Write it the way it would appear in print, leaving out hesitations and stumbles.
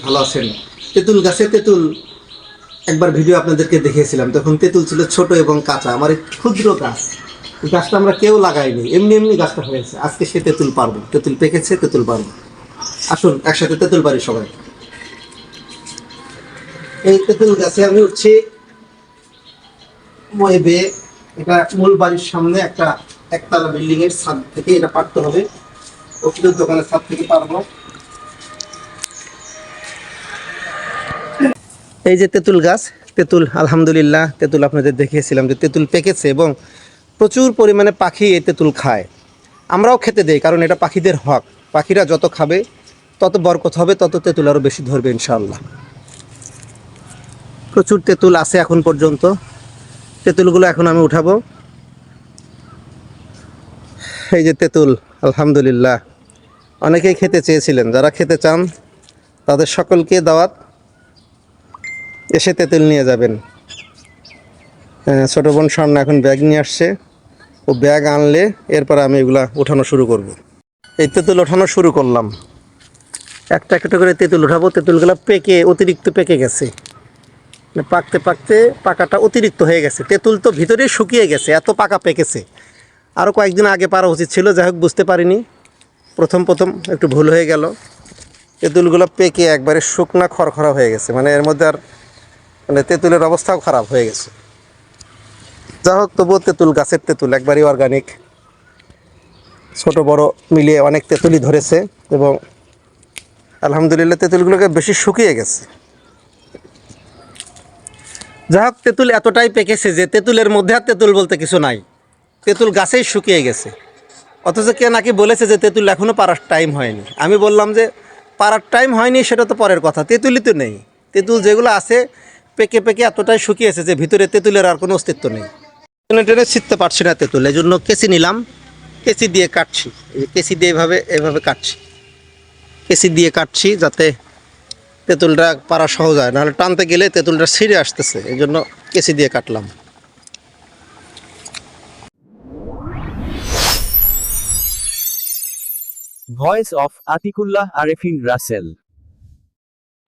ভালো আছেন। তেঁতুল গাছে তেঁতুল একবার ভিডিও আপনাদেরকে দেখিয়েছিলাম, তখন তেঁতুল ছিল ছোট এবং কাঁচা। আমার এই ক্ষুদ্র গাছ, এই গাছটা আমরা কেউ লাগাইনি, এমনি এমনি গাছটা হয়েছে। আজকে সে তেঁতুল পারবো, তেঁতুল পেকেছে, তেঁতুল পারবো। আসুন একসাথে তেঁতুল পারি সবাই। এই তেঁতুল গাছে আমি উঠছি মই বেয়ে। এটা মূল বাড়ির সামনে একটা একতলা বিল্ডিং এর ছাদ থেকে এটা পারতে হবে। ওষুধের দোকানের ছাদ থেকে পারবো। এই যে তেঁতুল গাছ, তেঁতুল আলহামদুলিল্লাহ, তেঁতুল আপনাদের দেখিয়েছিলাম যে তেঁতুল পেকেছে এবং প্রচুর পরিমাণে পাখি এই তেঁতুল খায়। আমরাও খেতে দেই, কারণ এটা পাখিদের হক। পাখিরা যত খাবে তত বরকত হবে, তত তেঁতুল আরও বেশি ধরবে ইনশাআল্লাহ। প্রচুর তেঁতুল আছে এখন পর্যন্ত। তেঁতুলগুলো এখন আমি উঠাবো। এই যে তেঁতুল, আলহামদুলিল্লাহ। অনেকেই খেতে চেয়েছিলেন, যারা খেতে চান তাদের সকলকে দাওয়াত, এসে তেঁতুল নিয়ে যাবেন। ছোটো বোন স্বর্ণ এখন ব্যাগ নিয়ে আসছে, ও ব্যাগ আনলে এরপর আমি এগুলা উঠানো শুরু করব। এই তেঁতুল ওঠানো শুরু করলাম, একটা একটা করে তেঁতুল উঠাবো। তেঁতুলগুলো পেকে অতিরিক্ত পেকে গেছে, পাকতে পাকতে পাকাটা অতিরিক্ত হয়ে গেছে। তেঁতুল তো ভিতরেই শুকিয়ে গেছে, এত পাকা পেকেছে। আরও কয়েকদিন আগে পারা উচিত ছিল, যাই হোক বুঝতে পারিনি, প্রথম একটু ভুল হয়ে গেল। তেঁতুলগুলো পেকে একবারে শুকনা খড়খড়া হয়ে গেছে, মানে এর মধ্যে আর মানে তেঁতুলের অবস্থাও খারাপ হয়ে গেছে। যা হোক, তবুও তেঁতুল, গাছের তেঁতুল একবারই অর্গানিক। ছোট বড় মিলিয়ে অনেক তেঁতুলই ধরেছে এবং আলহামদুলিল্লাহ তেঁতুলগুলোকে বেশি শুকিয়ে গেছে। যা হোক, তেঁতুল এতটাই পেকেছে যে তেঁতুলের মধ্যে আর তেঁতুল বলতে কিছু নাই, তেঁতুল গাছেই শুকিয়ে গেছে। অথচ কে নাকি বলেছে যে তেঁতুল এখনও পারার টাইম হয়নি। আমি বললাম যে পারার টাইম হয়নি সেটা তো পরের কথা, তেঁতুলই তো নেই। তেঁতুল যেগুলো আছে পেকে পেকে এতটাই শুকিয়েছে যে ভিতরে তেঁতুলের আর কোনো অস্তিত্ব নেই। টেনে টেনে ছিঁড়তে পারছি না তেঁতুল, এই জন্য কেঁচি নিলাম, কেঁচি দিয়ে কাটছি। এই কেঁচি দিয়ে এভাবে কাটছি, কেঁচি দিয়ে কাটছি যাতে তেঁতুলটা পারা সহজ হয়, নাহলে টানতে গেলে তেঁতুলটা ছিঁড়ে আসতেছে, এই জন্য কেঁচি দিয়ে কাটলাম। Voice of Atikullah Arefin Rasel.